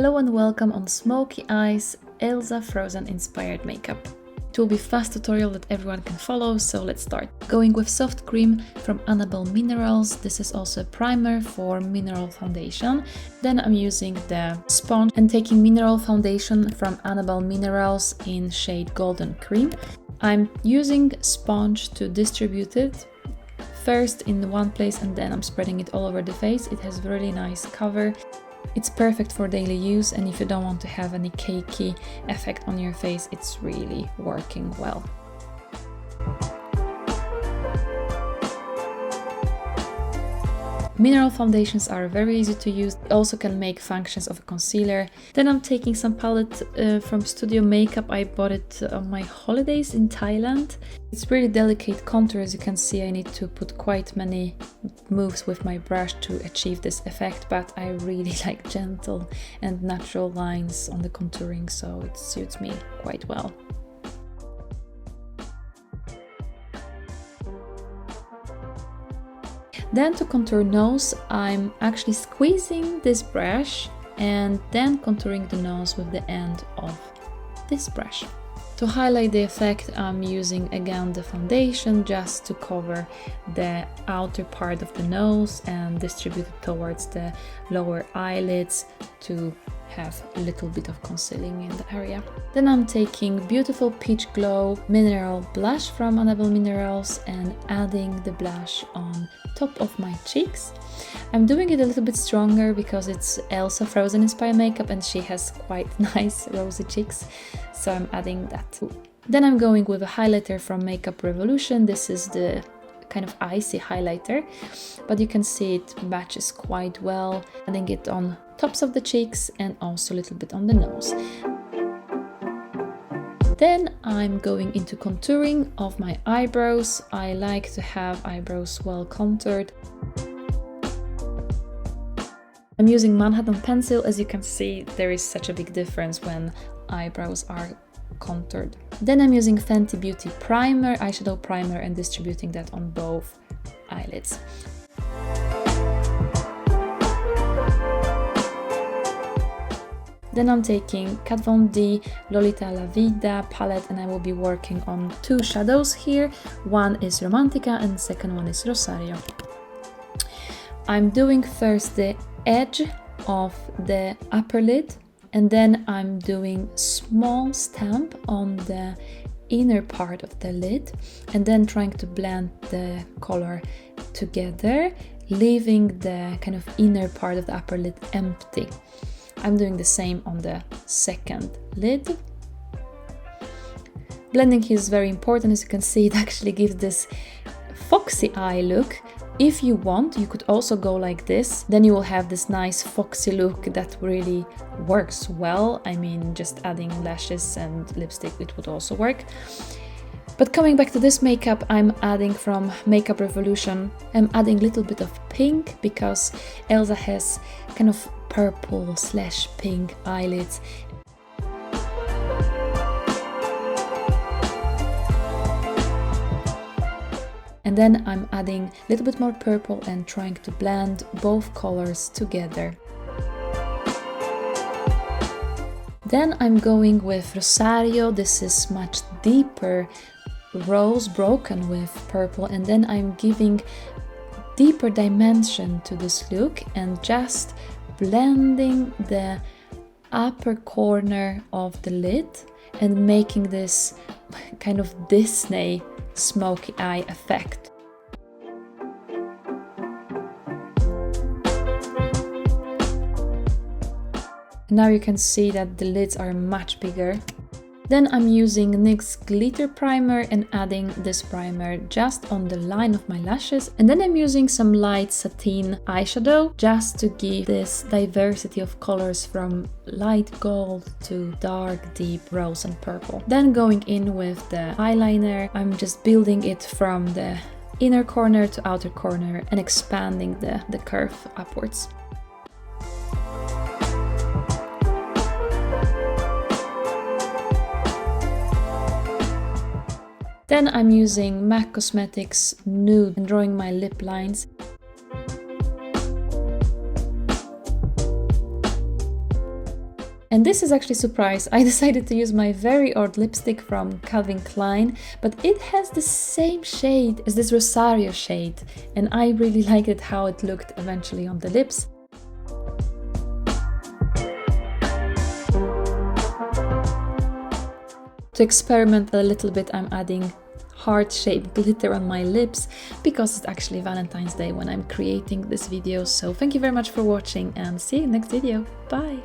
Hello and welcome on Smokey Eyes Elsa Frozen inspired makeup. It will be a fast tutorial that everyone can follow, so let's start. Going with soft cream from Annabelle Minerals. This is also a primer for mineral foundation. Then I'm using the sponge and taking mineral foundation from Annabelle Minerals in shade Golden Cream. I'm using sponge to distribute it first in one place and then I'm spreading it all over the face. It has really nice cover. It's perfect for daily use, and if you don't want to have any cakey effect on your face, it's really working well. Mineral foundations are very easy to use. They also can make functions of a concealer. Then I'm taking some palette from Studio Makeup. I bought it on my holidays in Thailand. It's really delicate contour. As you can see, I need to put quite many moves with my brush to achieve this effect, but I really like gentle and natural lines on the contouring, so it suits me quite well. Then to contour nose, I'm actually squeezing this brush and then contouring the nose with the end of this brush. To highlight the effect, I'm using again the foundation just to cover the outer part of the nose and distribute it towards the lower eyelids to have a little bit of concealing in the area. Then I'm taking beautiful Peach Glow mineral blush from Annabelle Minerals and adding the blush on top of my cheeks. I'm doing it a little bit stronger because it's Elsa Frozen inspired makeup and she has quite nice rosy cheeks, so I'm adding that too. Then I'm going with a highlighter from Makeup Revolution. This is the kind of icy highlighter, but you can see it matches quite well, adding it on tops of the cheeks and also a little bit on the nose. Then I'm going into contouring of my eyebrows. I like to have eyebrows well contoured. I'm using Manhattan pencil. As you can see, there is such a big difference when eyebrows are contoured. Then I'm using Fenty Beauty primer, eyeshadow primer, and distributing that on both eyelids. Then I'm taking Kat Von D Lolita La Vida palette and I will be working on two shadows here. One is Romantica and second one is Rosario. I'm doing first the edge of the upper lid and then I'm doing small stamp on the inner part of the lid and then trying to blend the color together, leaving the kind of inner part of the upper lid empty. I'm doing the same on the second lid. Blending here is very important. As you can see, it actually gives this foxy eye look. If you want, you could also go like this. Then you will have this nice foxy look that really works well. I mean, just adding lashes and lipstick, it would also work. But coming back to this makeup, I'm adding from Makeup Revolution, I'm adding a little bit of pink because Elsa has kind of purple/pink eyelids. And then I'm adding a little bit more purple and trying to blend both colors together. Then I'm going with Rosario. This is much deeper rose broken with purple, and then I'm giving deeper dimension to this look and just blending the upper corner of the lid and making this kind of Disney smoky eye effect. Now you can see that the lids are much bigger. Then I'm using NYX glitter primer and adding this primer just on the line of my lashes. And then I'm using some light satin eyeshadow just to give this diversity of colors from light gold to dark deep rose and purple. Then going in with the eyeliner, I'm just building it from the inner corner to outer corner and expanding the curve upwards. Then I'm using MAC Cosmetics Nude and drawing my lip lines. And this is actually a surprise. I decided to use my very old lipstick from Calvin Klein, but it has the same shade as this Rosario shade, and I really liked it how it looked eventually on the lips. To experiment a little bit, I'm adding heart-shaped glitter on my lips because it's actually Valentine's Day when I'm creating this video. So thank you very much for watching and see you in the next video. Bye!